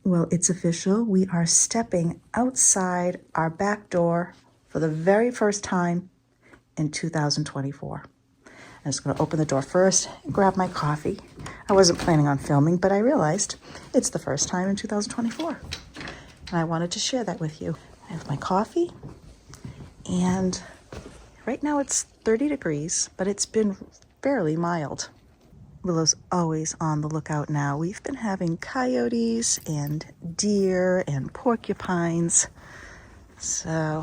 Well, it's official. We are stepping outside our back door for the very first time in 2024. I'm just going to open the door first and grab my coffee. I wasn't planning on filming, but I realized it's the first time in 2024. And I wanted to share that with you. I have my coffee, and right now it's 30 degrees, but it's been fairly mild. Willow's always on the lookout now. We've been having coyotes and deer and porcupines. So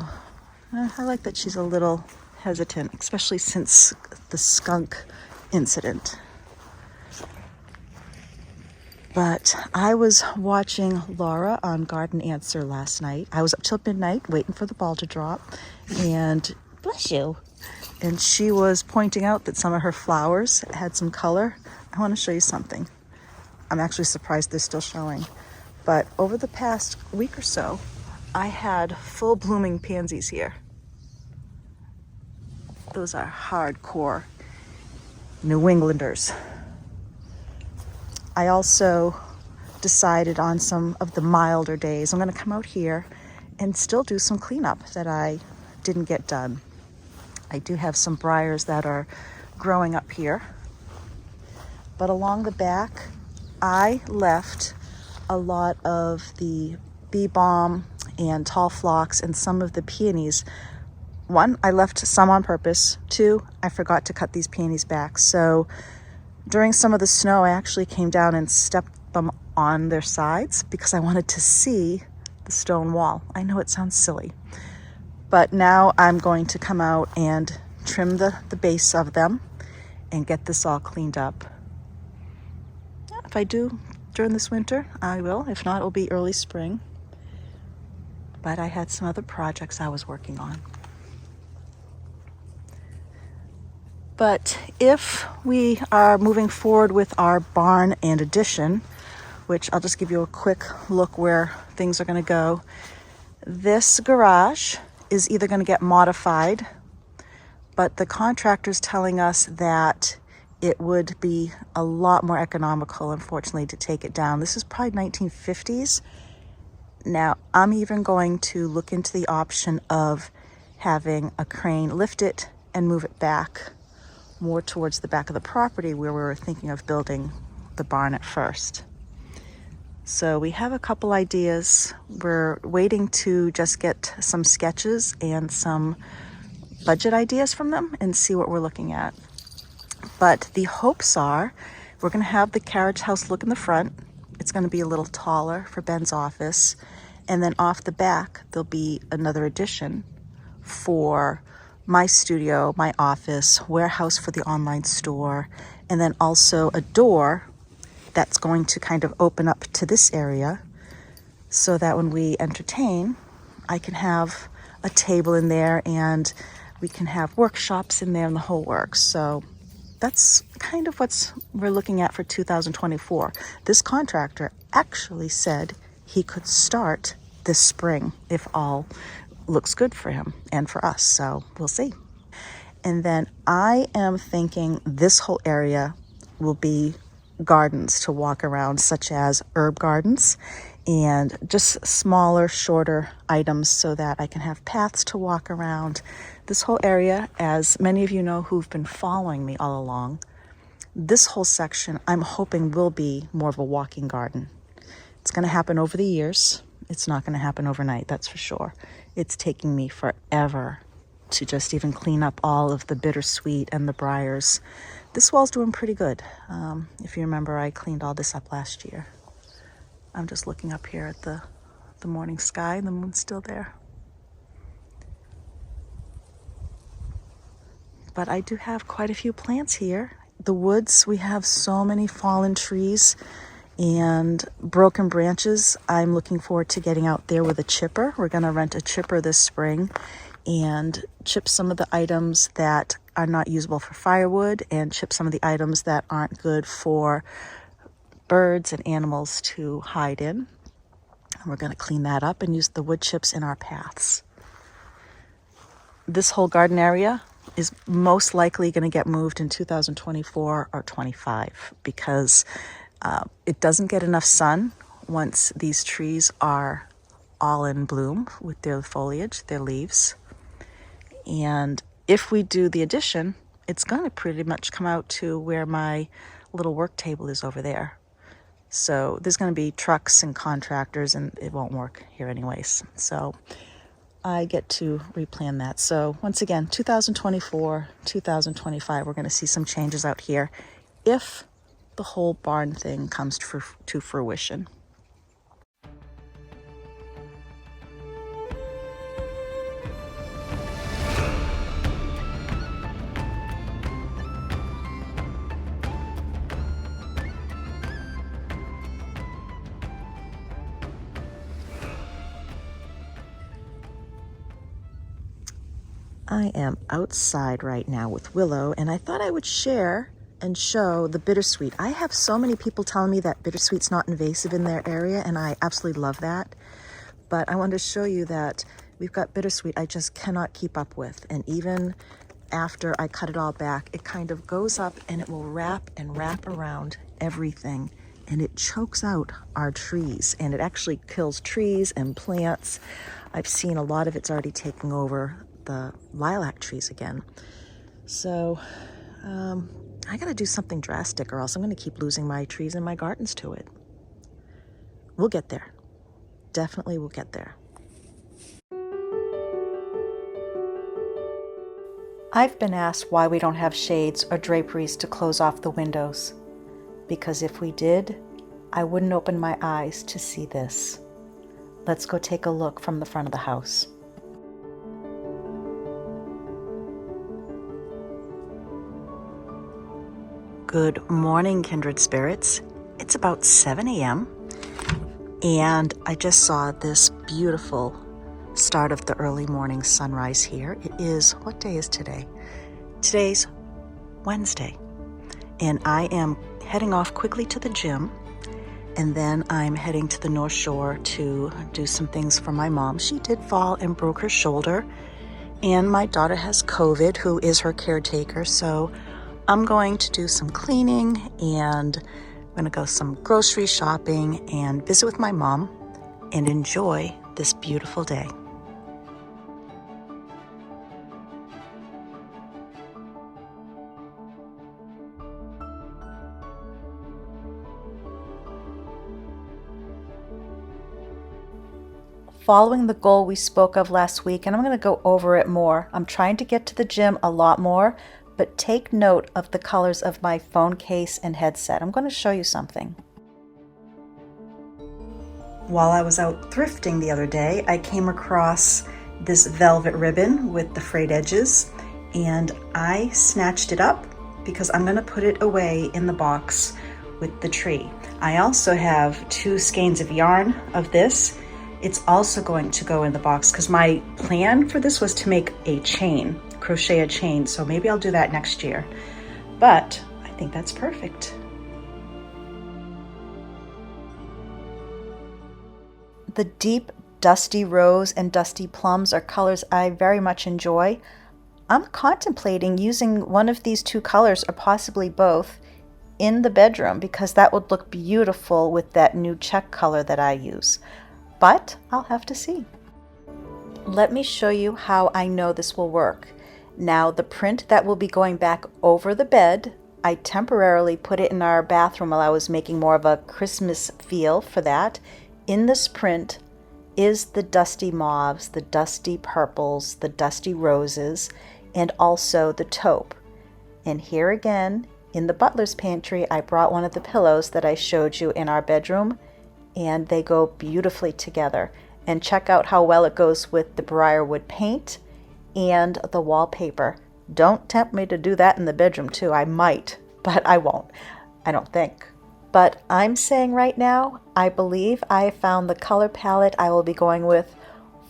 I like that she's a little hesitant, especially since the skunk incident. But I was watching Laura on Garden Answer last night. I was up till midnight waiting for the ball to drop. And bless you. And she was pointing out that some of her flowers had some color. I want to show you something. I'm actually surprised they're still showing. But over the past week or so, I had full blooming pansies here. Those are hardcore New Englanders. I also decided on some of the milder days, I'm going to come out here and still do some cleanup that I didn't get done. I do have some briars that are growing up here. But along the back, I left a lot of the bee balm and tall phlox and some of the peonies. One, I left some on purpose. Two, I forgot to cut these peonies back. So during some of the snow, I actually came down and stepped them on their sides because I wanted to see the stone wall. I know it sounds silly, but now I'm going to come out and trim the base of them and get this all cleaned up. If I do during this winter, I will. If not, it'll be early spring. But I had some other projects I was working on. But if we are moving forward with our barn and addition, which I'll just give you a quick look where things are going to go. This garage is either going to get modified, but the contractor's telling us that it would be a lot more economical, unfortunately, to take it down. This is probably 1950s. Now, I'm even going to look into the option of having a crane lift it and move it back more towards the back of the property where we were thinking of building the barn at first. So we have a couple ideas. We're waiting to just get some sketches and some budget ideas from them and see what we're looking at. But the hopes are we're going to have the carriage house look in the front. It's going to be a little taller for Ben's office. And then off the back, there'll be another addition for my studio, my office, warehouse for the online store, and then also a door that's going to kind of open up to this area so that when we entertain, I can have a table in there and we can have workshops in there and the whole works. So that's kind of what we're looking at for 2024. This contractor actually said he could start this spring if all looks good for him and for us. So we'll see. And then I am thinking this whole area will be gardens to walk around, such as herb gardens and just smaller, shorter items so that I can have paths to walk around. This whole area, as many of you know who've been following me all along, this whole section I'm hoping will be more of a walking garden. It's going to happen over the years. It's not going to happen overnight, that's for sure. It's taking me forever to just even clean up all of the bittersweet and the briars. This wall's doing pretty good. If you remember, I cleaned all this up last year. I'm just looking up here at the morning sky, and the moon's still there. But I do have quite a few plants here. the woods, we have so many fallen trees and broken branches. I'm looking forward to getting out there with a chipper. We're going to rent a chipper this spring and chip some of the items that are not usable for firewood and chip some of the items that aren't good for birds and animals to hide in. And we're going to clean that up and use the wood chips in our paths. This whole garden area is most likely going to get moved in 2024 or 25 because it doesn't get enough sun once these trees are all in bloom with their foliage, their leaves. And if we do the addition, it's going to pretty much come out to where my little work table is over there. So there's going to be trucks and contractors, and it won't work here anyways. So I get to replan that. So once again, 2024, 2025, we're going to see some changes out here if the whole barn thing comes to fruition. I am outside right now with Willow, and I thought I would share and show the bittersweet. I have so many people telling me that bittersweet's not invasive in their area, and I absolutely love that. But I wanted to show you that we've got bittersweet I just cannot keep up with. And even after I cut it all back, it kind of goes up and it will wrap and wrap around everything. And it chokes out our trees, and it actually kills trees and plants. I've seen a lot of it's already taking over the lilac trees again. So I gotta do something drastic or else I'm gonna keep losing my trees and my gardens to it. We'll get there. Definitely we'll get there. I've been asked why we don't have shades or draperies to close off the windows. Because if we did, I wouldn't open my eyes to see this. Let's go take a look from the front of the house. Good morning, kindred spirits. It's about 7 a.m. and I just saw this beautiful start of the early morning sunrise here. It is, what day is today? Today's Wednesday. And I am heading off quickly to the gym, and then I'm heading to the North Shore to do some things for my mom. She did fall and broke her shoulder, and my daughter has COVID, who is her caretaker, so I'm going to do some cleaning and I'm going to go some grocery shopping and visit with my mom and enjoy this beautiful day. Following the goal we spoke of last week, and I'm going to go over it more. I'm trying to get to the gym a lot more, but take note of the colors of my phone case and headset. I'm going to show you something. While I was out thrifting the other day, I came across this velvet ribbon with the frayed edges, and I snatched it up because I'm going to put it away in the box with the tree. I also have 2 skeins of yarn of this. It's also going to go in the box because my plan for this was to make a chain, crochet a chain, so maybe I'll do that next year. But I think that's perfect. The deep dusty rose and dusty plums are colors I very much enjoy. I'm contemplating using one of these 2 colors, or possibly both, in the bedroom because that would look beautiful with that new check color that I use. But I'll have to see. Let me show you how I know this will work. Now, the print that will be going back over the bed, I temporarily put it in our bathroom while I was making more of a Christmas feel for that. In this print is the dusty mauves, the dusty purples, the dusty roses, and also the taupe. And here again, in the butler's pantry, I brought one of the pillows that I showed you in our bedroom, and they go beautifully together. And check out how well it goes with the briarwood paint and the wallpaper. Don't tempt me to do that in the bedroom too. I might, but I won't. I don't think. But I'm saying right now, I believe I found the color palette I will be going with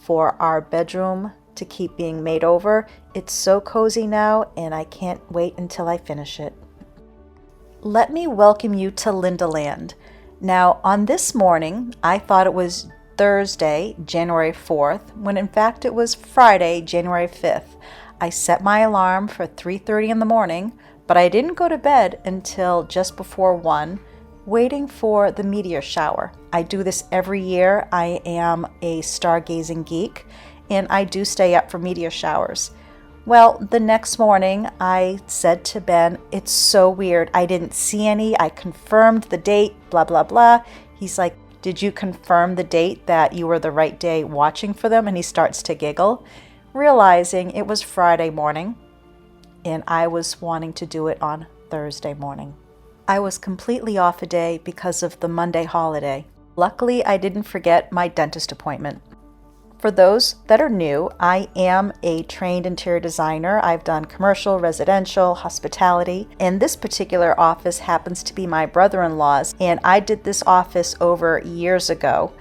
for our bedroom to keep being made over. It's so cozy now, and I can't wait until I finish it. Let me welcome you to Lindaland. Now, on this morning, I thought it was Thursday, January 4th, when in fact it was Friday, January 5th. I set my alarm for 3:30 in the morning, but I didn't go to bed until just before 1, waiting for the meteor shower. I do this every year. I am a stargazing geek, and I do stay up for meteor showers. Well, the next morning I said to Ben, it's so weird. I didn't see any. I confirmed the date, blah, blah, blah. He's like, did you confirm the date that you were the right day watching for them? And he starts to giggle, realizing it was Friday morning and I was wanting to do it on Thursday morning. I was completely off a day because of the Monday holiday. Luckily, I didn't forget my dentist appointment. For those that are new, I am a trained interior designer. I've done commercial, residential, hospitality, and this particular office happens to be my brother-in-law's, and I did this office over years ago.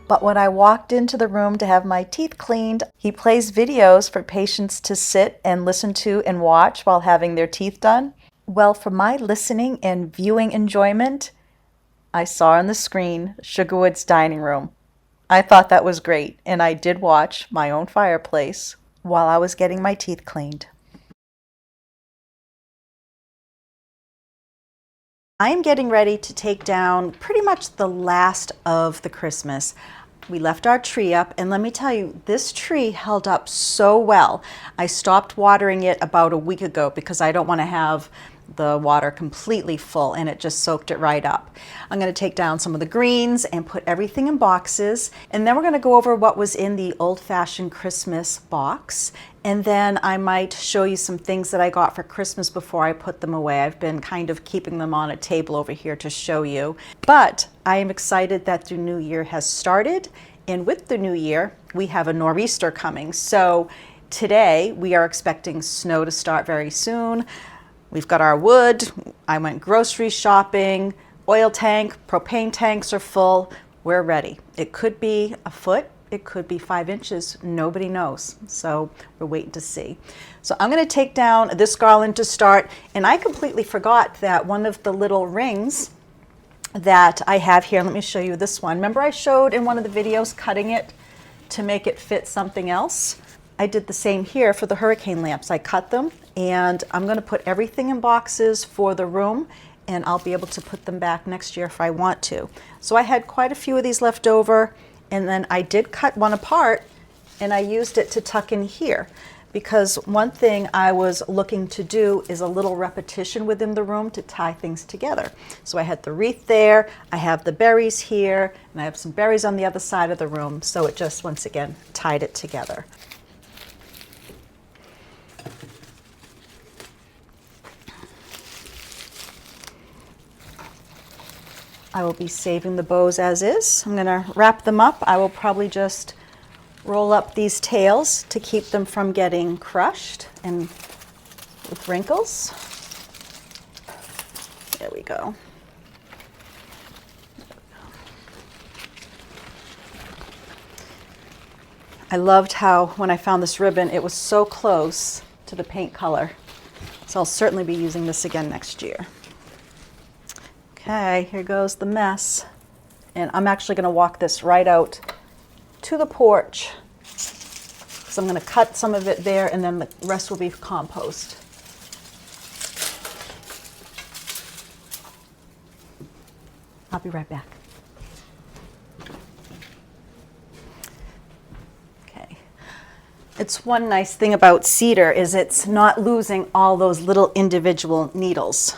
But when I walked into the room to have my teeth cleaned, he plays videos for patients to sit and listen to and watch while having their teeth done. Well, for my listening and viewing enjoyment, I saw on the screen Sugarwood's dining room. I thought that was great, and I did watch my own fireplace while I was getting my teeth cleaned. I am getting ready to take down pretty much the last of the Christmas. We left our tree up, and let me tell you, this tree held up so well. I stopped watering it about a week ago because I don't want to have the water completely full, and it just soaked it right up. I'm going to take down some of the greens and put everything in boxes, and then we're going to go over what was in the old-fashioned Christmas box, and then I might show you some things that I got for Christmas before I put them away. I've been kind of keeping them on a table over here to show you, but I am excited that the new year has started, and with the new year we have a nor'easter coming. So today we are expecting snow to start very soon. We've got our wood. I went grocery shopping. Oil tank, propane tanks are full. We're ready. It could be a foot. It could be 5 inches. Nobody knows. So we're waiting to see. So I'm going to take down this garland to start. And I completely forgot that one of the little rings that I have here, let me show you this one. Remember I showed in one of the videos cutting it to make it fit something else? I did the same here for the hurricane lamps. I cut them, and I'm going to put everything in boxes for the room, and I'll be able to put them back next year if I want to. So I had quite a few of these left over, and then I did cut one apart, and I used it to tuck in here. Because one thing I was looking to do is a little repetition within the room to tie things together. So I had the wreath there, I have the berries here, and I have some berries on the other side of the room. So it just, once again, tied it together. I will be saving the bows as is. I'm going to wrap them up. I will probably just roll up these tails to keep them from getting crushed and with wrinkles. There we go. I loved how when I found this ribbon, it was so close to the paint color. So I'll certainly be using this again next year. Okay, here goes the mess. And I'm actually going to walk this right out to the porch. So I'm going to cut some of it there, and then the rest will be compost. I'll be right back. Okay. It's one nice thing about cedar is it's not losing all those little individual needles.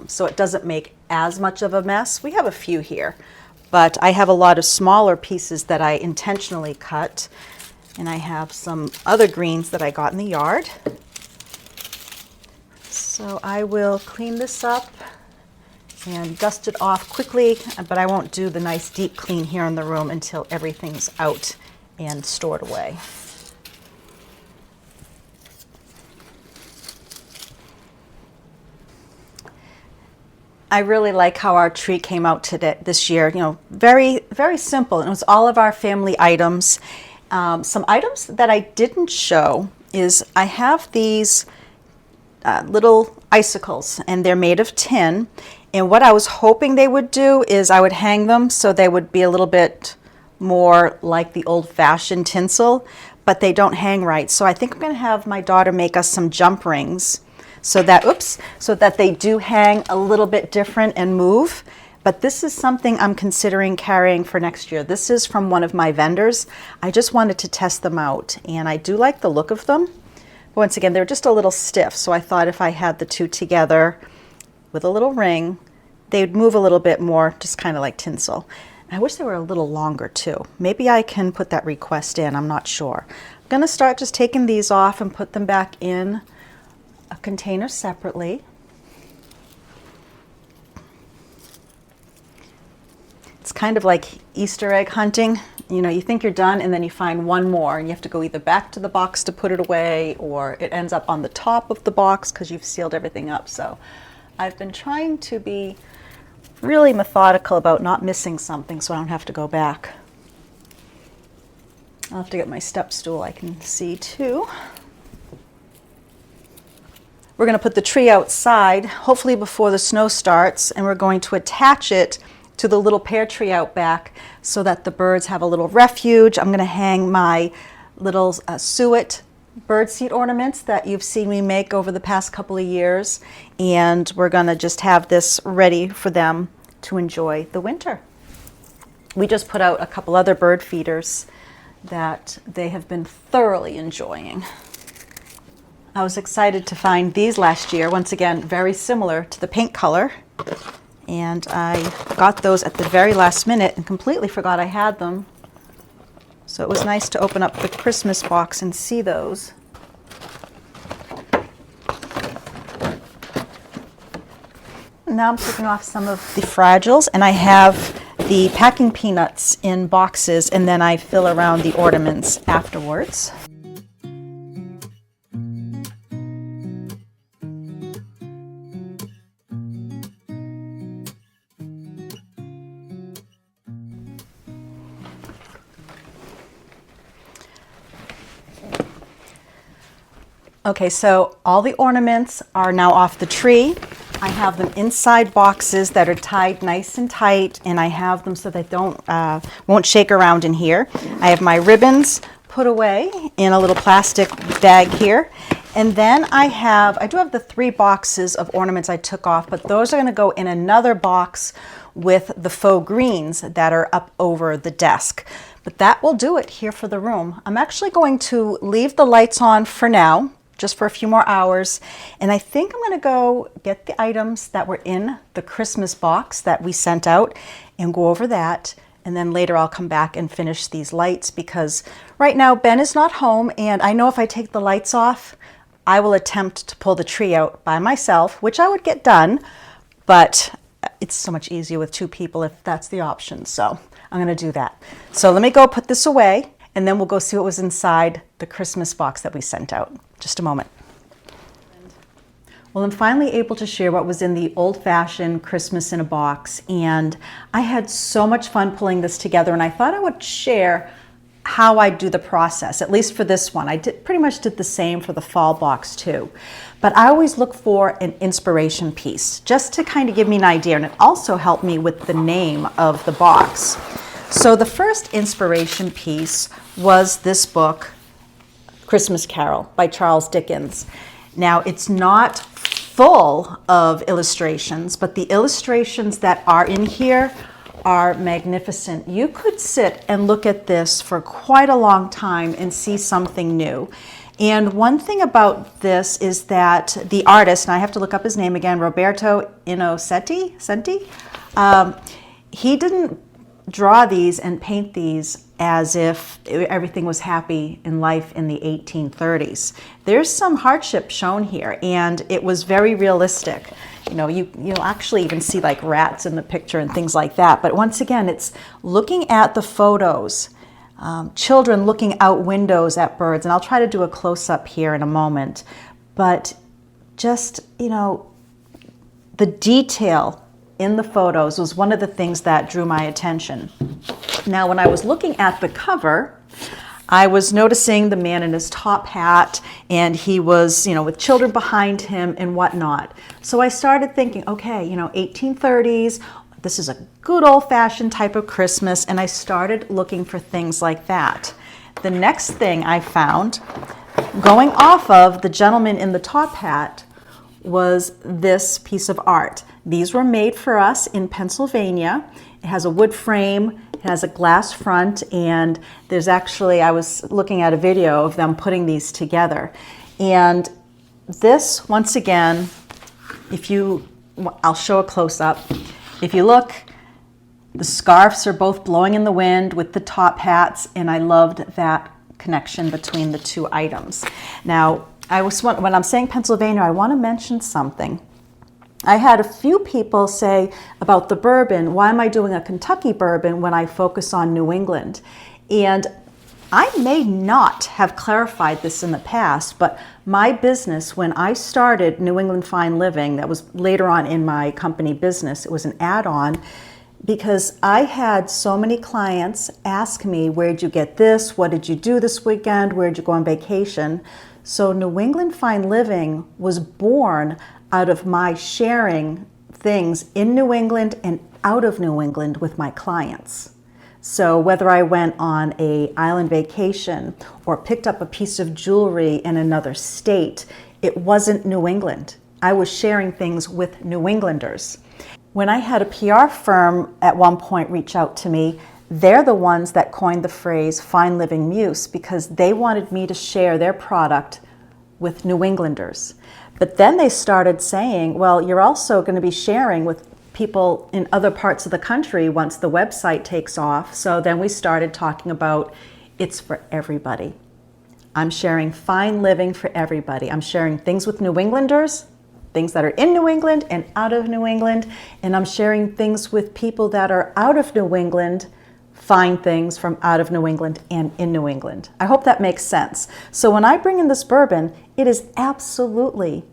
So it doesn't make as much of a mess. We have a few here, but I have a lot of smaller pieces that I intentionally cut, and I have some other greens that I got in the yard. So I will clean this up and dust it off quickly, but I won't do the nice deep clean here in the room until everything's out and stored away. I really like how our tree came out today, this year. You know, very, very simple. And it was all of our family items. Some items that I didn't show is I have these little icicles, and they're made of tin. And what I was hoping they would do is I would hang them so they would be a little bit more like the old-fashioned tinsel, but they don't hang right. So I think I'm going to have my daughter make us some jump rings so that, so that they do hang a little bit different and move. But this is something I'm considering carrying for next year. This is from one of my vendors. I just wanted to test them out, and I do like the look of them. But once again, they're just a little stiff, so I thought if I had the two together with a little ring, they'd move a little bit more, just kind of like tinsel. I wish they were a little longer too. Maybe I can put that request in, I'm not sure. I'm gonna start just taking these off and put them back in a container separately. It's kind of like Easter egg hunting. You know, you think you're done and then you find one more and you have to go either back to the box to put it away, or it ends up on the top of the box because you've sealed everything up. So I've been trying to be really methodical about not missing something so I don't have to go back. I'll have to get my step stool I can see too. We're going to put the tree outside, hopefully before the snow starts, and we're going to attach it to the little pear tree out back so that the birds have a little refuge. I'm going to hang my little suet birdseed ornaments that you've seen me make over the past couple of years, and we're going to just have this ready for them to enjoy the winter. We just put out a couple other bird feeders that they have been thoroughly enjoying. I was excited to find these last year, once again very similar to the paint color, and I got those at the very last minute and completely forgot I had them. So it was nice to open up the Christmas box and see those. Now I'm taking off some of the fragiles, and I have the packing peanuts in boxes, and then I fill around the ornaments afterwards. Okay, so all the ornaments are now off the tree. I have them inside boxes that are tied nice and tight, and I have them so they won't shake around in here. I have my ribbons put away in a little plastic bag here. And then I do have the 3 boxes of ornaments I took off, but those are going to go in another box with the faux greens that are up over the desk. But that will do it here for the room. I'm actually going to leave the lights on for now, just for a few more hours. And I think I'm going to go get the items that were in the Christmas box that we sent out and go over that. And then later I'll come back and finish these lights, because right now Ben is not home, and I know if I take the lights off, I will attempt to pull the tree out by myself, which I would get done, but it's so much easier with 2 people if that's the option. So I'm going to do that. So let me go put this away, and then we'll go see what was inside the Christmas box that we sent out. Just a moment. Well, I'm finally able to share what was in the old-fashioned Christmas in a box, and I had so much fun pulling this together, and I thought I would share how I do the process, at least for this one. I pretty much did the same for the fall box too. But I always look for an inspiration piece, just to kind of give me an idea, and it also helped me with the name of the box. So the first inspiration piece was this book, Christmas Carol by Charles Dickens. Now, it's not full of illustrations, but the illustrations that are in here are magnificent. You could sit and look at this for quite a long time and see something new. And one thing about this is that the artist, and I have to look up his name again, Roberto Innocetti, he didn't draw these and paint these as if everything was happy in life in the 1830s. There's some hardship shown here, and it was very realistic. You know, you'll actually even see like rats in the picture and things like that. But once again, it's looking at the photos, children looking out windows at birds, and I'll try to do a close-up here in a moment. But just, you know, the detail in the photos was one of the things that drew my attention. Now, when I was looking at the cover, I was noticing the man in his top hat, and he was, with children behind him and whatnot. So I started thinking, okay, 1830s, this is a good old-fashioned type of Christmas, and I started looking for things like that. The next thing I found, going off of the gentleman in the top hat, was this piece of art. These were made for us in Pennsylvania. It has a wood frame, it has a glass front, and there's actually, I was looking at a video of them putting these together. And this, once again, I'll show a close-up. If you look, the scarves are both blowing in the wind with the top hats, and I loved that connection between the two items. Now, when I'm saying Pennsylvania, I want to mention something. I had a few people say about the bourbon, why am I doing a Kentucky bourbon when I focus on New England? And I may not have clarified this in the past, but my business, when I started New England Fine Living, that was later on in my company business, it was an add-on, because I had so many clients ask me, where'd you get this? What did you do this weekend? Where'd you go on vacation? So New England Fine Living was born out of my sharing things in New England and out of New England with my clients. So whether I went on an island vacation or picked up a piece of jewelry in another state, it wasn't New England. I was sharing things with New Englanders. When I had a PR firm at one point reach out to me, they're the ones that coined the phrase Fine Living Muse because they wanted me to share their product with New Englanders. But then they started saying, well, you're also going to be sharing with people in other parts of the country once the website takes off. So then we started talking about it's for everybody. I'm sharing fine living for everybody. I'm sharing things with New Englanders, things that are in New England and out of New England, and I'm sharing things with people that are out of New England, fine things from out of New England and in New England. I hope that makes sense. So when I bring in this bourbon, it is absolutely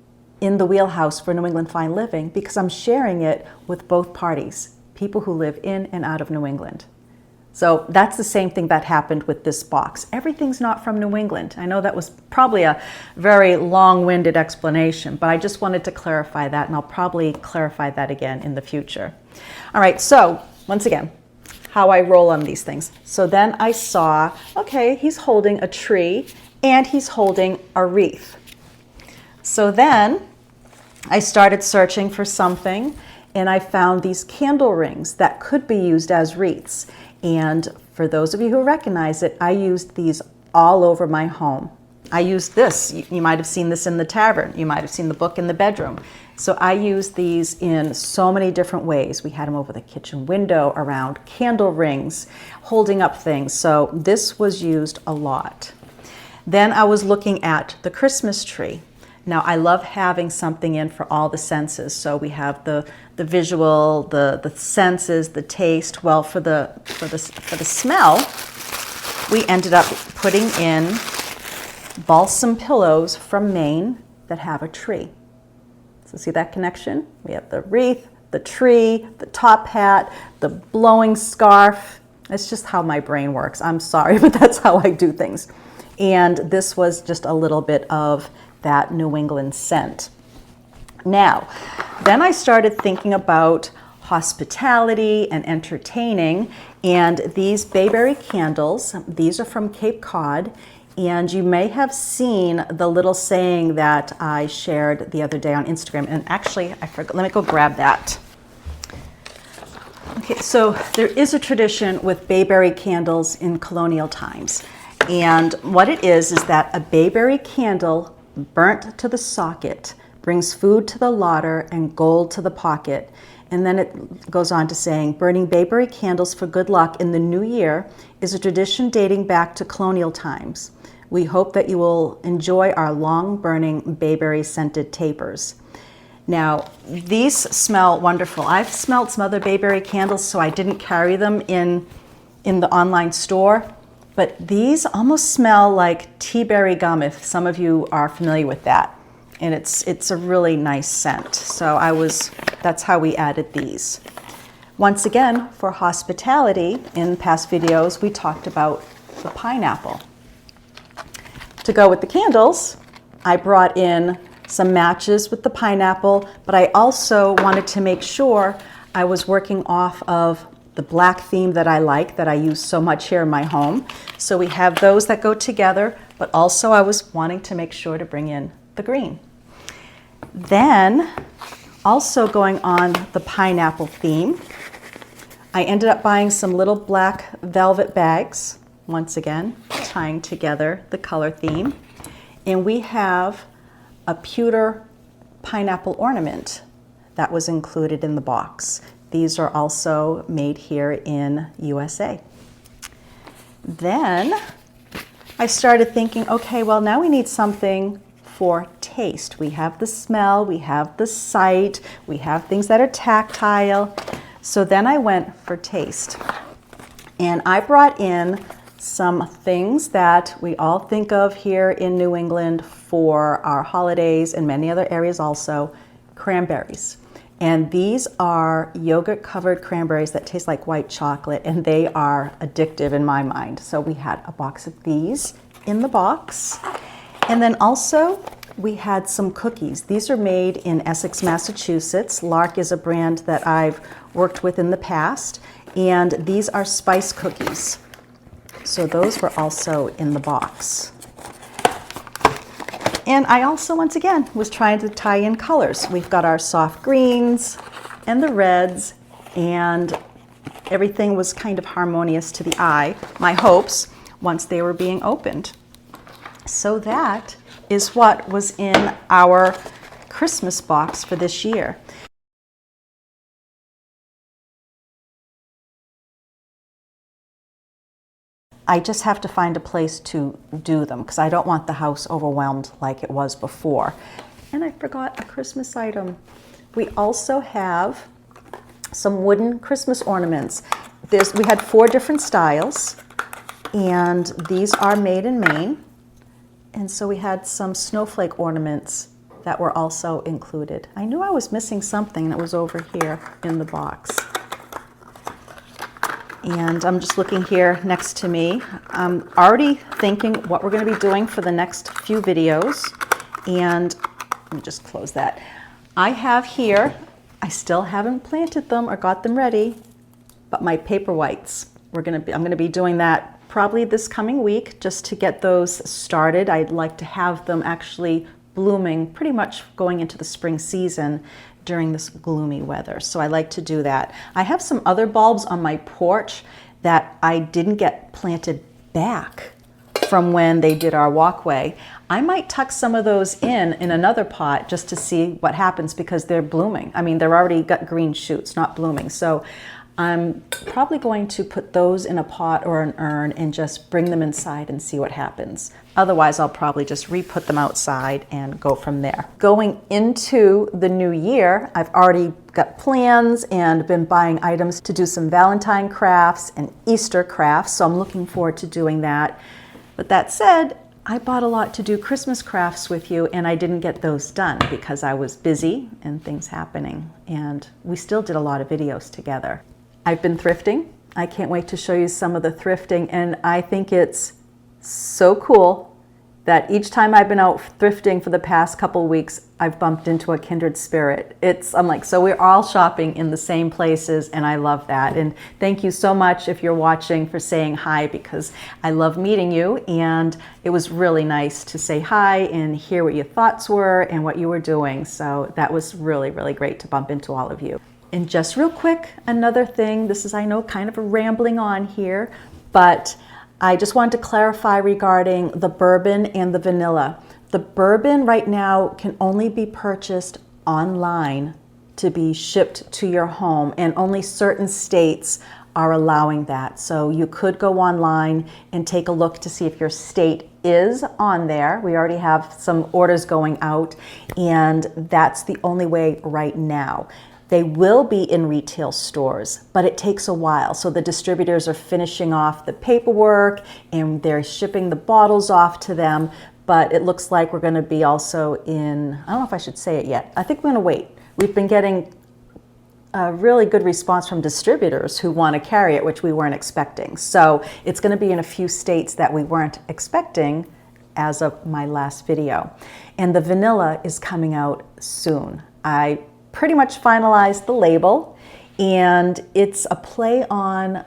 in the wheelhouse for New England Fine Living because I'm sharing it with both parties, people who live in and out of New England. So that's the same thing that happened with this box. Everything's not from New England. I know that was probably a very long-winded explanation, but I just wanted to clarify that, and I'll probably clarify that again in the future. All right, so once again, how I roll on these things. So then I saw, okay, he's holding a tree and he's holding a wreath. So then I started searching for something and I found these candle rings that could be used as wreaths. And for those of you who recognize it, I used these all over my home. I used this. You might have seen this in the tavern. You might have seen the book in the bedroom. So I used these in so many different ways. We had them over the kitchen window, around candle rings, holding up things. So this was used a lot. Then I was looking at the Christmas tree. Now I love having something in for all the senses. So we have the visual, the senses, the taste. Well, for the smell, we ended up putting in balsam pillows from Maine that have a tree. So see that connection? We have the wreath, the tree, the top hat, the blowing scarf. It's just how my brain works. I'm sorry, but that's how I do things. And this was just a little bit of that New England scent. Now, then I started thinking about hospitality and entertaining, and these bayberry candles, these are from Cape Cod, and you may have seen the little saying that I shared the other day on Instagram, and actually, I forgot, let me go grab that. Okay, so there is a tradition with bayberry candles in colonial times, and what it is that a bayberry candle burnt to the socket brings food to the larder and gold to the pocket. And then it goes on to saying, burning bayberry candles for good luck in the new year is a tradition dating back to colonial times. We hope that you will enjoy our long-burning bayberry scented tapers. Now, these smell wonderful. I've smelled some other bayberry candles, so I didn't carry them in the online store. But these almost smell like tea berry gum, if some of you are familiar with that. And it's a really nice scent. So I was that's how we added these. Once again, for hospitality, in past videos, we talked about the pineapple. To go with the candles, I brought in some matches with the pineapple, but I also wanted to make sure I was working off of the black theme that I like, that I use so much here in my home. So we have those that go together, but also I was wanting to make sure to bring in the green. Then, also going on the pineapple theme, I ended up buying some little black velvet bags, once again, tying together the color theme. And we have a pewter pineapple ornament that was included in the box. These are also made here in USA. Then I started thinking, okay, well, now we need something for taste. We have the smell, we have the sight, we have things that are tactile. So then I went for taste. And I brought in some things that we all think of here in New England for our holidays and many other areas also, cranberries. And these are yogurt-covered cranberries that taste like white chocolate, and they are addictive in my mind. So we had a box of these in the box. And then also we had some cookies. These are made in Essex, Massachusetts. Lark is a brand that I've worked with in the past, and these are spice cookies. So those were also in the box. And I also, once again, was trying to tie in colors. We've got our soft greens and the reds, and everything was kind of harmonious to the eye, my hopes, once they were being opened. So that is what was in our Christmas box for this year. I just have to find a place to do them because I don't want the house overwhelmed like it was before. And I forgot a Christmas item. We also have some wooden Christmas ornaments. We had 4 different styles, and these are made in Maine. And so we had some snowflake ornaments that were also included. I knew I was missing something, and it was over here in the box. And I'm just looking here next to me. I'm already thinking what we're going to be doing for the next few videos. And let me just close that. I have here, I still haven't planted them or got them ready, but my paper whites. I'm going to be doing that probably this coming week just to get those started. I'd like to have them actually blooming pretty much going into the spring season during this gloomy weather. So I like to do that. I have some other bulbs on my porch that I didn't get planted back from when they did our walkway. I might tuck some of those in another pot just to see what happens because they're blooming. I mean, they're already got green shoots, not blooming. So I'm probably going to put those in a pot or an urn and just bring them inside and see what happens. Otherwise, I'll probably just re-put them outside and go from there. Going into the new year, I've already got plans and been buying items to do some Valentine crafts and Easter crafts, so I'm looking forward to doing that. But that said, I bought a lot to do Christmas crafts with you, and I didn't get those done because I was busy and things happening, and we still did a lot of videos together. I've been thrifting. I can't wait to show you some of the thrifting, and I think it's so cool that each time I've been out thrifting for the past couple weeks, I've bumped into a kindred spirit. I'm like, so we're all shopping in the same places, and I love that. And thank you so much if you're watching for saying hi, because I love meeting you, and it was really nice to say hi and hear what your thoughts were and what you were doing. So that was really, really great to bump into all of you. And just real quick, another thing, this is, I know, kind of a rambling on here, but I just wanted to clarify regarding the bourbon and the vanilla. The bourbon right now can only be purchased online to be shipped to your home, and only certain states are allowing that. So you could go online and take a look to see if your state is on there. We already have some orders going out, and that's the only way right now. They will be in retail stores, but it takes a while. So the distributors are finishing off the paperwork and they're shipping the bottles off to them. But it looks like we're going to be also in, I don't know if I should say it yet. I think we're going to wait. We've been getting a really good response from distributors who want to carry it, which we weren't expecting. So it's going to be in a few states that we weren't expecting as of my last video. And the vanilla is coming out soon. I pretty much finalized the label, and it's a play on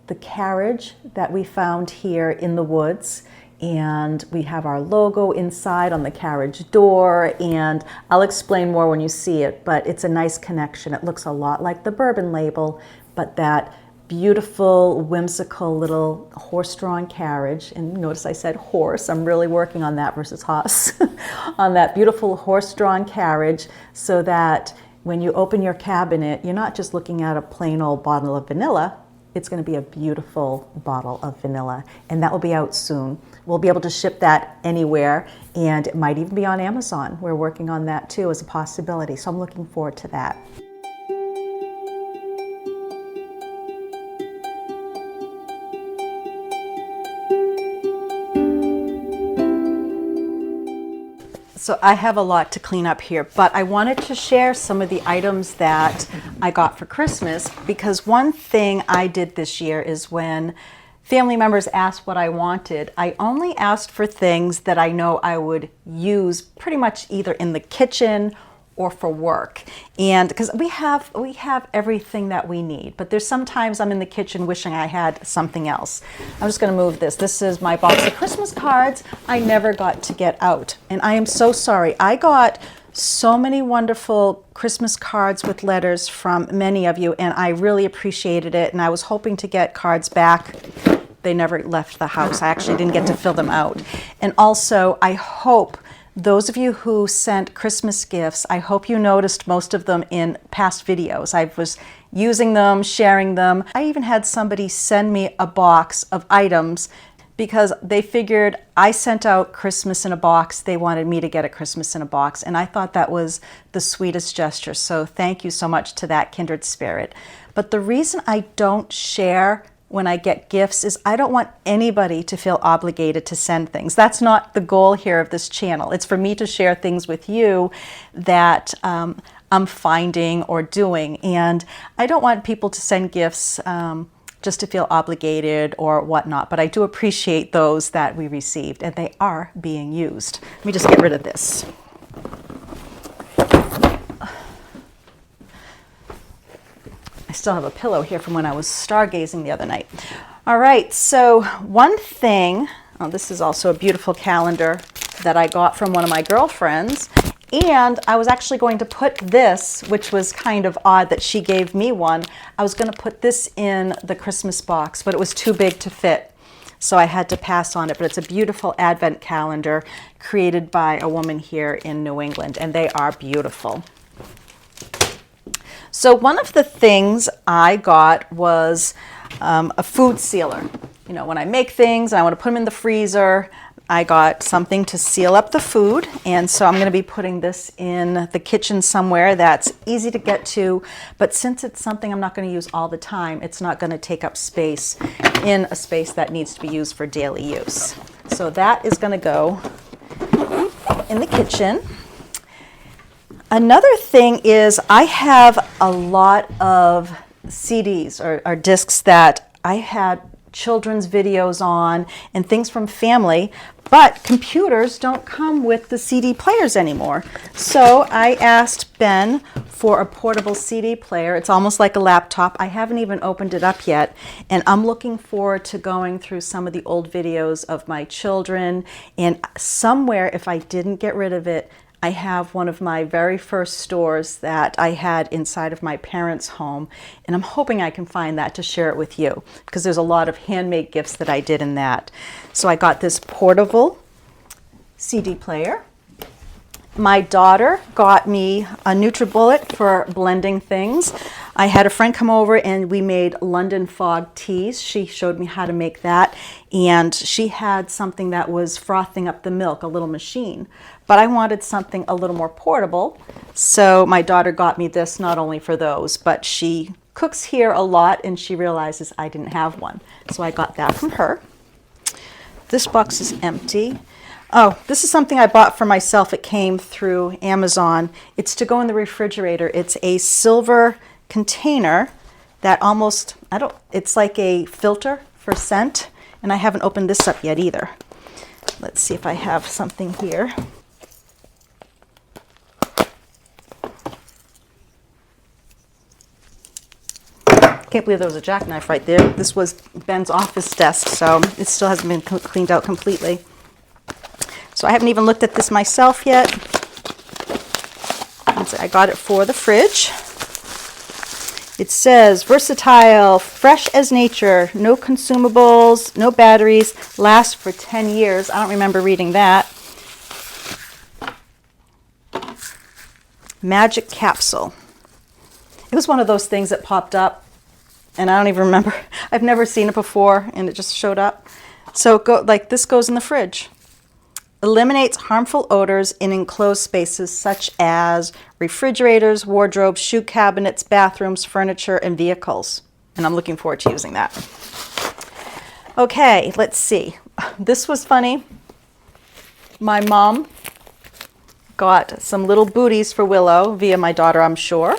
the carriage that we found here in the woods. And we have our logo inside on the carriage door, and I'll explain more when you see it, but it's a nice connection. It looks a lot like the bourbon label, but that beautiful, whimsical little horse-drawn carriage. And notice I said horse. I'm really working on that versus horse. On that beautiful horse-drawn carriage, so that when you open your cabinet, you're not just looking at a plain old bottle of vanilla. It's going to be a beautiful bottle of vanilla, and that will be out soon. We'll be able to ship that anywhere, and it might even be on Amazon. We're working on that too as a possibility, so I'm looking forward to that. So I have a lot to clean up here, but I wanted to share some of the items that I got for Christmas, because one thing I did this year is when family members asked what I wanted, I only asked for things that I know I would use pretty much either in the kitchen or for work. And because we have everything that we need, but there's sometimes I'm in the kitchen wishing I had something else. I'm just going to move this. This is my box of Christmas cards I never got to get out, and I am so sorry. I got so many wonderful Christmas cards with letters from many of you, and I really appreciated it, and I was hoping to get cards back. They never left the house. I actually didn't get to fill them out. And also, I hope those of you who sent Christmas gifts, I hope you noticed most of them in past videos. I was using them, sharing them. I even had somebody send me a box of items because they figured I sent out Christmas in a box. They wanted me to get a Christmas in a box, and I thought that was the sweetest gesture. So thank you so much to that kindred spirit. But the reason I don't share when I get gifts is I don't want anybody to feel obligated to send things. That's not the goal here of this channel. It's for me to share things with you that I'm finding or doing. And I don't want people to send gifts just to feel obligated or whatnot, but I do appreciate those that we received, and they are being used. Let me just get rid of this. I still have a pillow here from when I was stargazing the other night. All right, so one thing, this is also a beautiful calendar that I got from one of my girlfriends, and I was actually going to put this, which was kind of odd that she gave me one, I was going to put this in the Christmas box, but it was too big to fit, so I had to pass on it. But it's a beautiful advent calendar created by a woman here in New England, and they are beautiful. So one of the things I got was a food sealer. You know, when I make things and I want to put them in the freezer, I got something to seal up the food, and so I'm going to be putting this in the kitchen somewhere that's easy to get to, but since it's something I'm not going to use all the time, it's not going to take up space in a space that needs to be used for daily use. So that is going to go in the kitchen. Another thing is I have a lot of CDs or discs that I had children's videos on and things from family, but computers don't come with the CD players anymore. So I asked Ben for a portable CD player. It's almost like a laptop. I haven't even opened it up yet, and I'm looking forward to going through some of the old videos of my children, and somewhere, if I didn't get rid of it, I have one of my very first stores that I had inside of my parents' home, and I'm hoping I can find that to share it with you, because there's a lot of handmade gifts that I did in that. So I got this portable CD player. My daughter got me a NutriBullet for blending things. I had a friend come over and we made London fog teas. She showed me how to make that, and she had something that was frothing up the milk, a little machine. But I wanted something a little more portable, so my daughter got me this not only for those, but she cooks here a lot and she realizes I didn't have one. So I got that from her. This box is empty. Oh, this is something I bought for myself. It came through Amazon. It's to go in the refrigerator. It's a silver container that almost, it's like a filter for scent, and I haven't opened this up yet either. Let's see if I have something here. Can't believe there was a jackknife right there. This was Ben's office desk, so it still hasn't been cleaned out completely. So I haven't even looked at this myself yet. I got it for the fridge. It says, versatile, fresh as nature, no consumables, no batteries, lasts for 10 years. I don't remember reading that. Magic capsule. It was one of those things that popped up, and I don't even remember. I've never seen it before, and it just showed up. So this goes in the fridge. Eliminates harmful odors in enclosed spaces such as refrigerators, wardrobes, shoe cabinets, bathrooms, furniture, and vehicles. And I'm looking forward to using that. Okay, let's see. This was funny. My mom got some little booties for Willow via my daughter, I'm sure.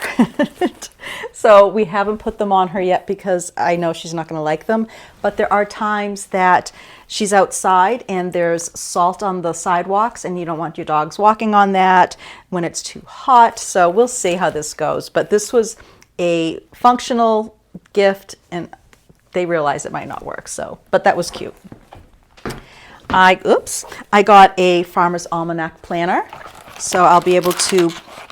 So we haven't put them on her yet because I know she's not going to like them. But there are times that she's outside and there's salt on the sidewalks, and you don't want your dogs walking on that when it's too hot. So we'll see how this goes. But this was a functional gift, and they realize it might not work. So, but that was cute. I got a Farmer's Almanac planner. So I'll be able to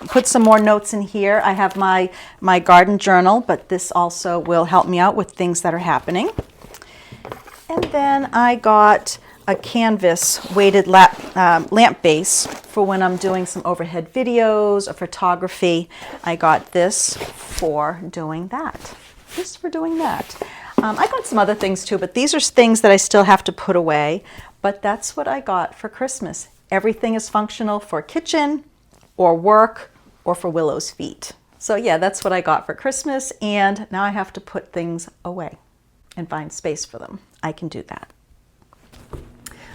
put some more notes in here. I have my garden journal, but this also will help me out with things that are happening. And then I got a canvas weighted lamp base for when I'm doing some overhead videos or photography. I got this for doing that. I got some other things too, but these are things that I still have to put away. But that's what I got for Christmas. Everything is functional for kitchen or work or for Willow's feet. So yeah, that's what I got for Christmas, and now I have to put things away and find space for them. I can do that.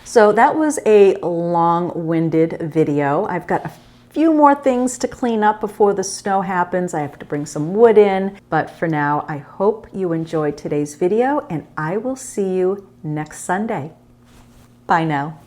So that was a long-winded video. I've got a few more things to clean up before the snow happens. I have to bring some wood in, but for now, I hope you enjoyed today's video, and I will see you next Sunday. Bye now.